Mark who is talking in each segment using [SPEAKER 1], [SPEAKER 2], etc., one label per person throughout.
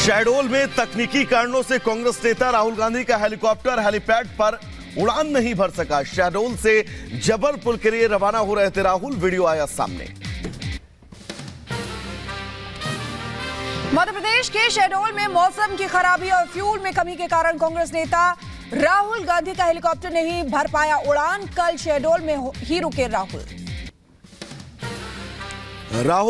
[SPEAKER 1] शहडोल में तकनीकी कारणों से कांग्रेस नेता राहुल गांधी का हेलीकॉप्टर हेलीपैड पर उड़ान नहीं भर सका। शहडोल से जबलपुर के लिए रवाना हो रहे थे राहुल, वीडियो आया सामने।
[SPEAKER 2] मध्य प्रदेश के शहडोल में मौसम की खराबी और फ्यूल में कमी के कारण कांग्रेस नेता राहुल गांधी का हेलीकॉप्टर नहीं भर पाया उड़ान। कल शहडोल में ही रुके
[SPEAKER 1] राहुल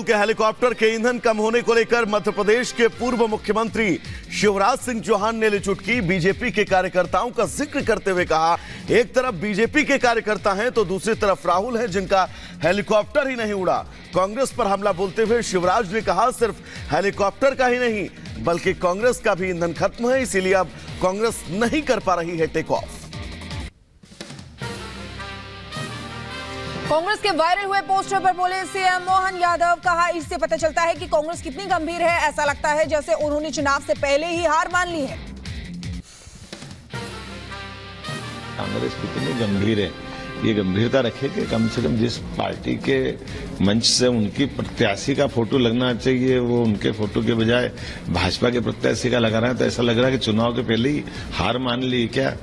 [SPEAKER 1] के हेलीकॉप्टर के ईंधन कम होने को लेकर मध्य प्रदेश के पूर्व मुख्यमंत्री शिवराज सिंह चौहान ने ली चुटकी। बीजेपी के कार्यकर्ताओं का जिक्र करते हुए कहा, एक तरफ बीजेपी के कार्यकर्ता हैं तो दूसरी तरफ राहुल हैं जिनका हेलीकॉप्टर ही नहीं उड़ा। कांग्रेस पर हमला बोलते हुए शिवराज ने कहा, सिर्फ हेलीकॉप्टर का ही नहीं बल्कि कांग्रेस का भी ईंधन खत्म है, इसीलिए अब कांग्रेस नहीं कर पा रही है टेक ऑफ।
[SPEAKER 2] कांग्रेस के वायरल हुए पोस्टर पर बोले सीएम मोहन यादव, कहा इससे पता चलता है कि कांग्रेस कितनी गंभीर है। ऐसा लगता है जैसे उन्होंने चुनाव से पहले ही हार मान ली है।
[SPEAKER 3] कांग्रेस कितनी गंभीर है, ये गंभीरता रखे कि कम से कम जिस पार्टी के मंच से उनकी प्रत्याशी का फोटो लगना चाहिए वो उनके फोटो के बजाय भाजपा के प्रत्याशी का लगा रहा है, तो ऐसा लग रहा है कि चुनाव के पहले ही हार मान ली क्या।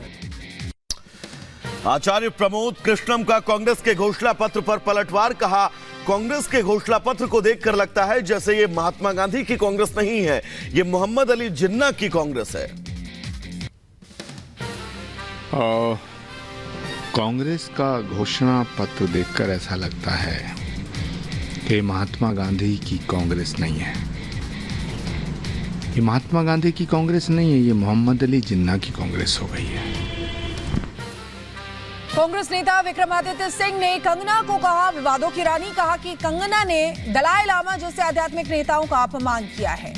[SPEAKER 1] आचार्य प्रमोद कृष्णम का कांग्रेस के घोषणा पत्र पर पलटवार, कहा कांग्रेस के घोषणा पत्र को देखकर लगता है जैसे ये महात्मा गांधी की कांग्रेस नहीं है, ये मोहम्मद अली जिन्ना की कांग्रेस है।
[SPEAKER 4] कांग्रेस का घोषणा पत्र देखकर ऐसा लगता है कि महात्मा गांधी की कांग्रेस नहीं है। ये महात्मा गांधी की कांग्रेस नहीं है, ये मोहम्मद अली जिन्ना की कांग्रेस हो गई है।
[SPEAKER 2] कांग्रेस नेता विक्रमादित्य सिंह ने कंगना को कहा विवादों की रानी, कहा कि कंगना ने दलाई लामा जैसे आध्यात्मिक नेताओं का अपमान किया है।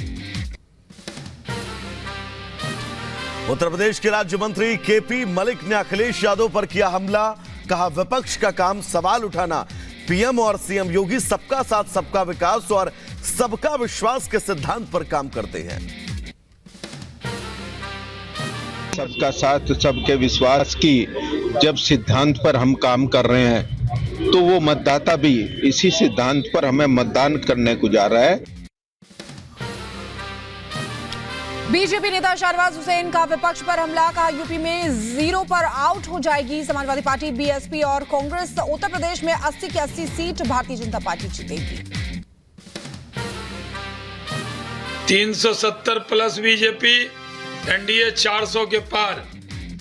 [SPEAKER 1] उत्तर प्रदेश के राज्य मंत्री केपी मलिक ने अखिलेश यादव पर किया हमला, कहा विपक्ष का काम सवाल उठाना। पीएम और सीएम योगी सबका साथ सबका विकास और सबका विश्वास के सिद्धांत पर काम करते हैं।
[SPEAKER 5] सबका साथ सबके विश्वास की जब सिद्धांत पर हम काम कर रहे हैं तो वो मतदाता भी इसी सिद्धांत पर हमें मतदान करने को जा रहा है।
[SPEAKER 2] बीजेपी नेता शाहनवाज हुसैन का विपक्ष पर हमला, कहा यूपी में 0 पर आउट हो जाएगी समाजवादी पार्टी। बीएसपी और कांग्रेस उत्तर प्रदेश में 80 की 80 सीट भारतीय जनता पार्टी जीतेगी।
[SPEAKER 6] 370 प्लस बीजेपी, एनडीए 400 के पार,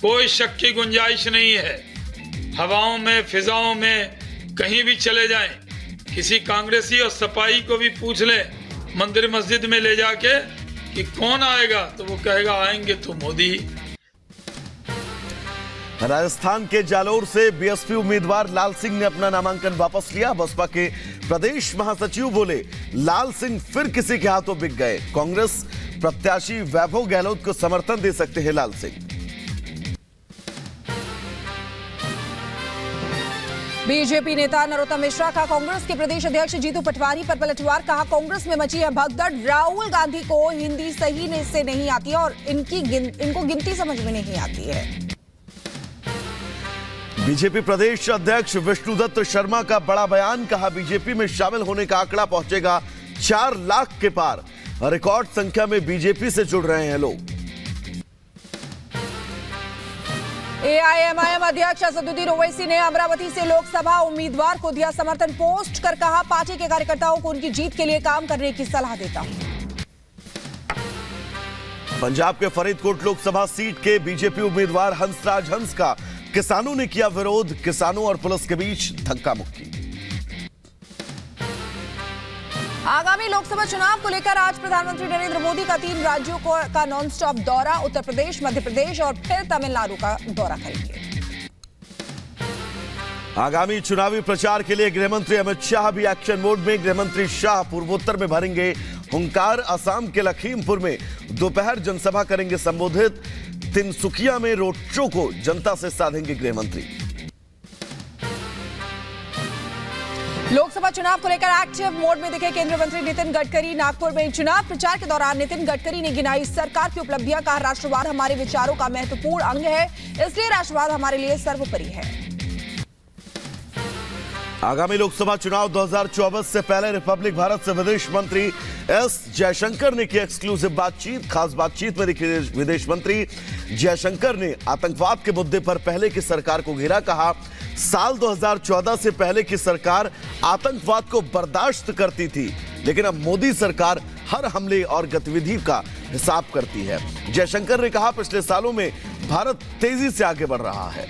[SPEAKER 6] कोई शक की गुंजाइश नहीं है। हवाओं में फिजाओं में कहीं भी चले जाएं, किसी कांग्रेसी और सपाई को भी पूछ ले मंदिर मस्जिद में ले जाके कि कौन आएगा तो वो कहेगा आएंगे तो मोदी।
[SPEAKER 1] राजस्थान के जालोर से बीएसपी उम्मीदवार लाल सिंह ने अपना नामांकन वापस लिया। बसपा के प्रदेश महासचिव बोले लाल सिंह फिर किसी के हाथों बिक गए। कांग्रेस प्रत्याशी वैभव गहलोत को समर्थन दे सकते हैं लाल सिंह।
[SPEAKER 2] बीजेपी नेता नरोत्तम मिश्रा का कांग्रेस के प्रदेश अध्यक्ष जीतू पटवारी पर पलटवार, कहा कांग्रेस में मची है भगदड़। राहुल गांधी को हिंदी सही से नहीं आती है और इनको गिनती समझ में नहीं आती है।
[SPEAKER 1] बीजेपी प्रदेश अध्यक्ष विष्णुदत्त शर्मा का बड़ा बयान, कहा बीजेपी में शामिल होने का आंकड़ा पहुंचेगा 4 लाख के पार। रिकॉर्ड संख्या में बीजेपी से जुड़ रहे हैं लोग।
[SPEAKER 2] एआईएमआईएम अध्यक्ष असदुद्दीन ओवैसी ने अमरावती से लोकसभा उम्मीदवार को दिया समर्थन। पोस्ट कर कहा पार्टी के कार्यकर्ताओं को उनकी जीत के लिए काम करने की सलाह देता हूं।
[SPEAKER 1] पंजाब के फरीदकोट लोकसभा सीट के बीजेपी उम्मीदवार हंसराज हंस का किसानों ने किया विरोध। किसानों और पुलिस के बीच धक्का मुक्की।
[SPEAKER 2] आगामी लोकसभा चुनाव को लेकर आज प्रधानमंत्री नरेंद्र मोदी का 3 राज्यों का नॉनस्टॉप दौरा। उत्तर प्रदेश, मध्य प्रदेश और फिर तमिलनाडु का दौरा करेंगे।
[SPEAKER 1] आगामी चुनावी प्रचार के लिए गृहमंत्री अमित शाह भी एक्शन मोड में। गृहमंत्री शाह पूर्वोत्तर में भरेंगे हुंकार। असम के लखीमपुर में दोपहर जनसभा करेंगे संबोधित। तिनसुकिया में रोड शो को जनता से साधेंगे गृहमंत्री।
[SPEAKER 2] लोकसभा चुनाव को लेकर एक्टिव मोड में दिखे केंद्रीय मंत्री नितिन गडकरी। नागपुर में चुनाव प्रचार के दौरान नितिन गडकरी ने गिनाई सरकार की उपलब्धियां, कहा राष्ट्रवाद हमारे विचारों का महत्वपूर्ण अंग है, इसलिए राष्ट्रवाद हमारे लिए सर्वोपरि है।
[SPEAKER 1] आगामी लोकसभा चुनाव 2024 से पहले रिपब्लिक भारत से विदेश मंत्री एस जयशंकर ने की एक्सक्लूसिव बातचीत। खास बातचीत में विदेश मंत्री जयशंकर ने आतंकवाद के मुद्दे पर पहले की सरकार को घेरा। कहा, साल 2014 से पहले की सरकार आतंकवाद को बर्दाश्त करती थी, लेकिन अब मोदी सरकार हर हमले और गतिविधि का हिसाब करती है। जयशंकर ने कहा, पिछले सालों में भारत तेजी से आगे बढ़ रहा है।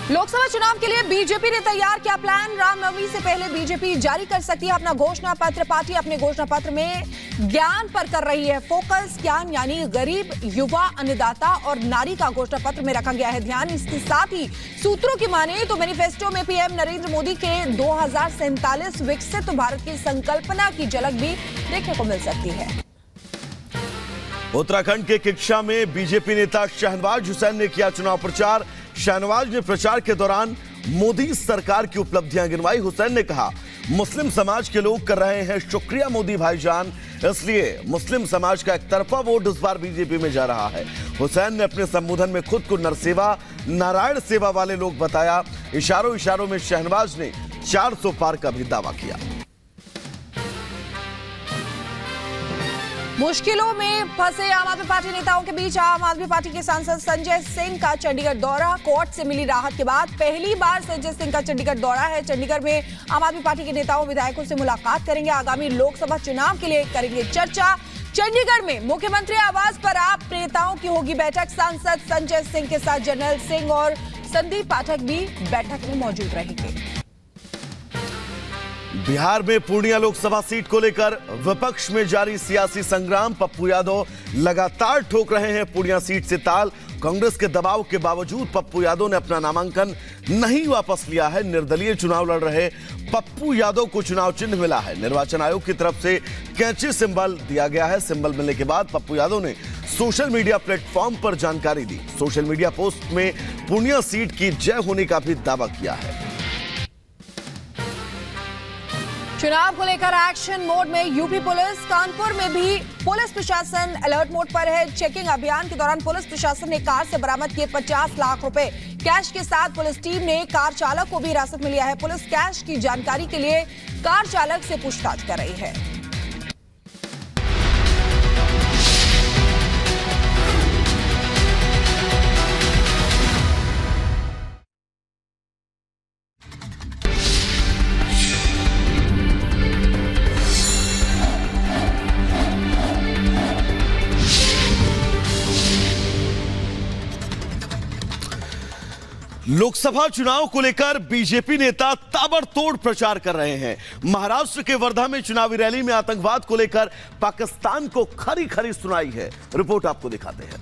[SPEAKER 2] लोकसभा चुनाव के लिए बीजेपी ने तैयार किया प्लान। रामनवमी से पहले बीजेपी जारी कर सकती है अपना घोषणा पत्र। पार्टी अपने घोषणा पत्र में ज्ञान पर कर रही है फोकस। ज्ञान यानी गरीब, युवा, अन्नदाता और नारी का घोषणा पत्र में रखा गया है ध्यान। इसके साथ ही सूत्रों की माने तो मैनिफेस्टो में पीएम नरेंद्र मोदी के 2047 विकसित भारत की संकल्पना की झलक भी देखने को मिल सकती है।
[SPEAKER 1] उत्तराखंड के किक्षा में बीजेपी नेता शहनवाज हुसैन ने किया चुनाव प्रचार। शहनवाज ने प्रचार के दौरान मोदी सरकार की उपलब्धियां गिनवाई। हुसैन ने कहा, मुस्लिम समाज के लोग कर रहे हैं शुक्रिया मोदी भाईजान, इसलिए मुस्लिम समाज का एक तरफा वोट इस बार बीजेपी में जा रहा है। हुसैन ने अपने संबोधन में खुद को नरसेवा, नारायण सेवा वाले लोग बताया। इशारों इशारों में शहनवाज ने 400 पार का भी दावा किया।
[SPEAKER 2] मुश्किलों में फंसे आम आदमी पार्टी नेताओं के बीच आम आदमी पार्टी के सांसद संजय सिंह का चंडीगढ़ दौरा। कोर्ट से मिली राहत के बाद पहली बार संजय सिंह का चंडीगढ़ दौरा है। चंडीगढ़ में आम आदमी पार्टी के नेताओं विधायकों से मुलाकात करेंगे। आगामी लोकसभा चुनाव के लिए करेंगे चर्चा। चंडीगढ़ में मुख्यमंत्री आवास पर आप नेताओं की होगी बैठक। सांसद संजय सिंह के साथ जनरल सिंह और संदीप पाठक भी बैठक में मौजूद रहेंगे।
[SPEAKER 1] बिहार में पूर्णिया लोकसभा सीट को लेकर विपक्ष में जारी सियासी संग्राम। पप्पू यादव लगातार ठोक रहे हैं पूर्णिया सीट से ताल। कांग्रेस के दबाव के बावजूद पप्पू यादव ने अपना नामांकन नहीं वापस लिया है। निर्दलीय चुनाव लड़ रहे पप्पू यादव को चुनाव चिन्ह मिला है। निर्वाचन आयोग की तरफ से कैंची सिंबल दिया गया है। सिंबल मिलने के बाद पप्पू यादव ने सोशल मीडिया प्लेटफॉर्म पर जानकारी दी। सोशल मीडिया पोस्ट में पूर्णिया सीट की जय होने का भी दावा किया है।
[SPEAKER 2] चुनाव को लेकर एक्शन मोड में यूपी पुलिस। कानपुर में भी पुलिस प्रशासन अलर्ट मोड पर है। चेकिंग अभियान के दौरान पुलिस प्रशासन ने कार से बरामद किए 50 लाख रुपए कैश के साथ। पुलिस टीम ने कार चालक को भी हिरासत में लिया है। पुलिस कैश की जानकारी के लिए कार चालक से पूछताछ कर रही है।
[SPEAKER 1] लोकसभा चुनाव को लेकर बीजेपी नेता ताबड़तोड़ प्रचार कर रहे हैं। महाराष्ट्र के वर्धा में चुनावी रैली में आतंकवाद को लेकर पाकिस्तान को खरी खरी सुनाई है। रिपोर्ट आपको दिखाते हैं।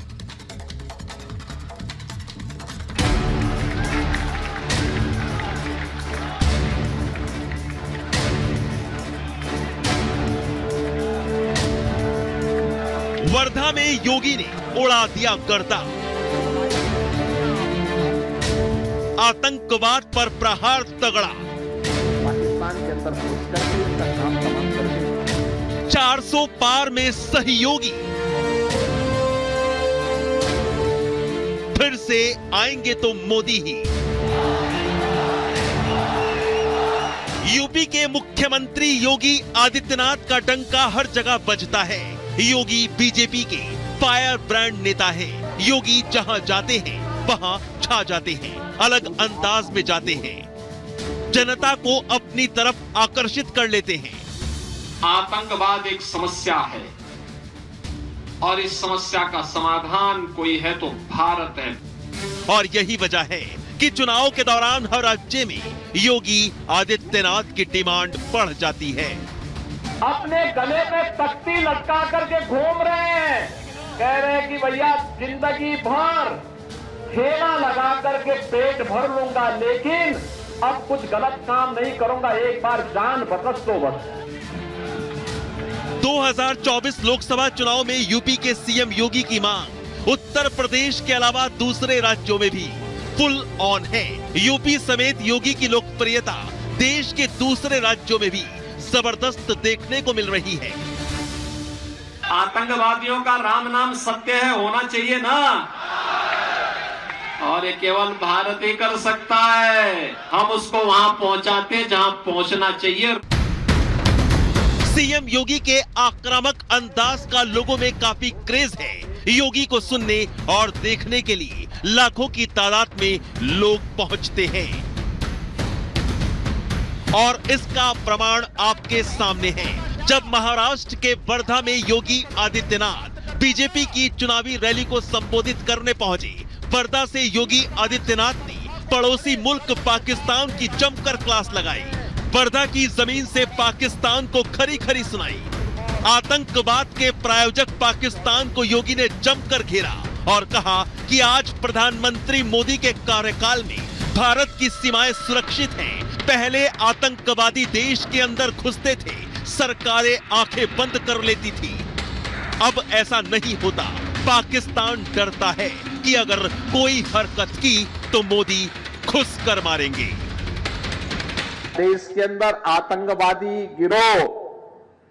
[SPEAKER 7] वर्धा में योगी ने उड़ा दिया गर्दा। आतंकवाद पर प्रहार तगड़ा।
[SPEAKER 8] पाकिस्तान के अंदर घुस करके इसका काम तमाम करके
[SPEAKER 7] 400 पार में सहयोगी फिर से आएंगे तो मोदी ही। यूपी के मुख्यमंत्री योगी आदित्यनाथ का डंका हर जगह बजता है। योगी बीजेपी के फायर ब्रांड नेता है। योगी जहां जाते हैं वहां छा जाते हैं, अलग अंदाज में जाते हैं, जनता को अपनी तरफ आकर्षित कर लेते हैं।
[SPEAKER 9] आतंकवाद एक समस्या है और इस समस्या का समाधान कोई है तो भारत है।
[SPEAKER 7] और यही वजह है कि चुनाव के दौरान हर राज्य में योगी आदित्यनाथ की डिमांड बढ़ जाती है।
[SPEAKER 8] अपने गले में तख्ती लटका करके घूम रहे हैं, कह रहे हैं कि भैया जिंदगी भर ठेला लगा करके पेट भर लूंगा, लेकिन अब कुछ गलत काम नहीं करूंगा, एक बार जान बख्श दो बस।
[SPEAKER 7] 2024 लोकसभा चुनाव में यूपी के सीएम योगी की मांग उत्तर प्रदेश के अलावा दूसरे राज्यों में भी फुल ऑन है। यूपी समेत योगी की लोकप्रियता देश के दूसरे राज्यों में भी जबरदस्त देखने को मिल रही है।
[SPEAKER 9] आतंकवादियों का राम नाम सत्य है, होना चाहिए ना। और ये केवल भारत ही कर सकता है। हम उसको वहां पहुंचाते जहां पहुंचना चाहिए।
[SPEAKER 7] सीएम योगी के आक्रामक अंदाज का लोगों में काफी क्रेज है। योगी को सुनने और देखने के लिए लाखों की तादाद में लोग पहुंचते हैं और इसका प्रमाण आपके सामने है। जब महाराष्ट्र के वर्धा में योगी आदित्यनाथ बीजेपी की चुनावी रैली को संबोधित करने पहुंचे, वर्धा से योगी आदित्यनाथ ने पड़ोसी मुल्क पाकिस्तान की जमकर क्लास लगाई। वर्धा की जमीन से पाकिस्तान को खरी खरी सुनाई। आतंकवाद के प्रायोजक पाकिस्तान को योगी ने जमकर घेरा और कहा कि आज प्रधानमंत्री मोदी के कार्यकाल में भारत की सीमाएं सुरक्षित हैं। पहले आतंकवादी देश के अंदर घुसते थे, सरकारें आंखें बंद कर लेती थी। अब ऐसा नहीं होता। पाकिस्तान डरता है कि अगर कोई हरकत की तो मोदी घुस कर मारेंगे।
[SPEAKER 8] देश के अंदर आतंकवादी गिरोह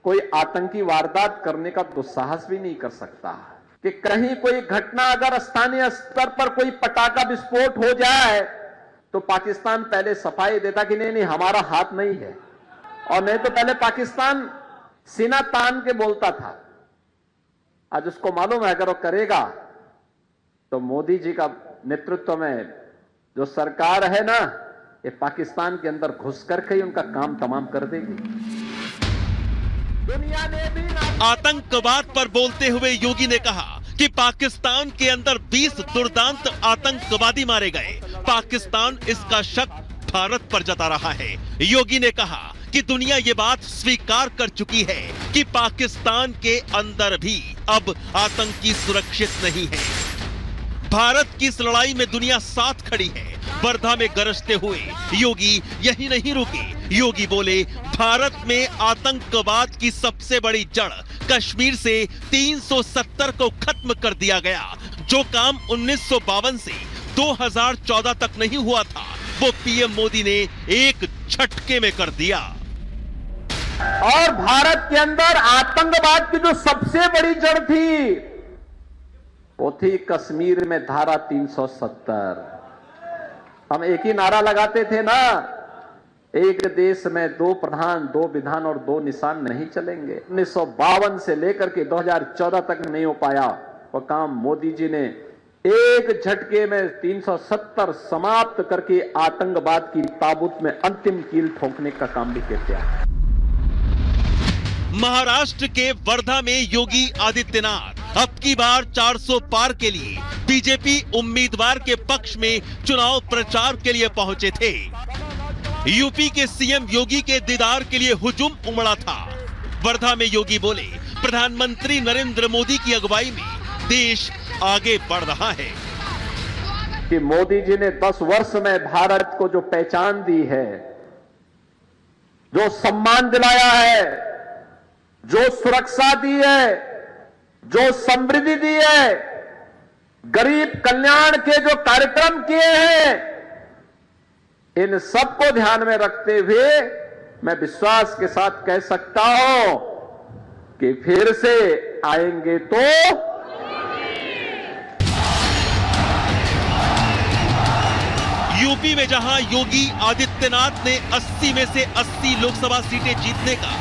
[SPEAKER 8] कोई आतंकी वारदात करने का दुस्साहस भी नहीं कर सकता कि कहीं कोई घटना अगर स्थानीय स्तर पर कोई पटाखा विस्फोट हो जाए तो पाकिस्तान पहले सफाई देता कि नहीं हमारा हाथ नहीं है, और नहीं तो पहले पाकिस्तान सीना तान के बोलता था। आज उसको मालूम है अगर वो करेगा तो मोदी जी का नेतृत्व में जो सरकार है ना, ये पाकिस्तान के अंदर घुस करके ही उनका काम तमाम कर देगी। दुनिया ने भी
[SPEAKER 7] आतंकवाद पर बोलते हुए योगी ने कहा कि पाकिस्तान के अंदर 20 दुर्दांत आतंकवादी मारे गए। पाकिस्तान इसका शक भारत पर जता रहा है। योगी ने कहा कि दुनिया ये बात स्वीकार कर चुकी है कि पाकिस्तान के अंदर भी अब आतंकी सुरक्षित नहीं है। भारत की इस लड़ाई में दुनिया साथ खड़ी है। वर्धा में गरजते हुए योगी यही नहीं रुके। योगी बोले, भारत में आतंकवाद की सबसे बड़ी जड़ कश्मीर से 370 को खत्म कर दिया गया। जो काम 1952 से 2014 तक नहीं हुआ था, वो पीएम मोदी ने एक झटके में कर दिया।
[SPEAKER 8] और भारत के अंदर आतंकवाद की जो सबसे बड़ी जड़ थी वो थी कश्मीर में धारा 370। हम एक ही नारा लगाते थे ना, एक देश में 2 प्रधान 2 विधान और 2 निशान नहीं चलेंगे। 1952 से लेकर के 2014 तक नहीं हो पाया वो काम। मोदी जी ने एक झटके में 370 समाप्त करके आतंकवाद की ताबूत में अंतिम कील ठोकने का काम भी किया।
[SPEAKER 7] महाराष्ट्र के वर्धा में योगी आदित्यनाथ अब की बार 400 पार के लिए बीजेपी उम्मीदवार के पक्ष में चुनाव प्रचार के लिए पहुंचे थे। यूपी के सीएम योगी के दीदार के लिए हुजूम उमड़ा था। वर्धा में योगी बोले, प्रधानमंत्री नरेंद्र मोदी की अगुवाई में देश आगे बढ़ रहा है
[SPEAKER 8] कि मोदी जी ने 10 वर्ष में भारत को जो पहचान दी है, जो सम्मान दिलाया है, जो सुरक्षा दी है, जो समृद्धि दी है, गरीब कल्याण के जो कार्यक्रम किए हैं, इन सबको ध्यान में रखते हुए मैं विश्वास के साथ कह सकता हूं कि फिर से आएंगे तो
[SPEAKER 7] यूपी में जहां योगी आदित्यनाथ ने 80 में से 80 लोकसभा सीटें जीतने का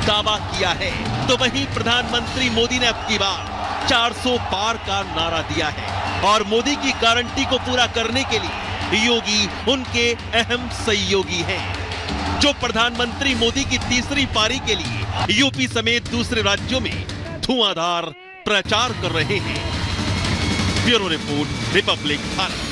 [SPEAKER 7] दावा किया है, तो वहीं प्रधानमंत्री मोदी ने अब की बार 400 पार का नारा दिया है और मोदी की गारंटी को पूरा करने के लिए योगी उनके अहम सहयोगी हैं, जो प्रधानमंत्री मोदी की तीसरी पारी के लिए यूपी समेत दूसरे राज्यों में धुआंधार प्रचार कर रहे हैं। Bureau report, Republic Bharat.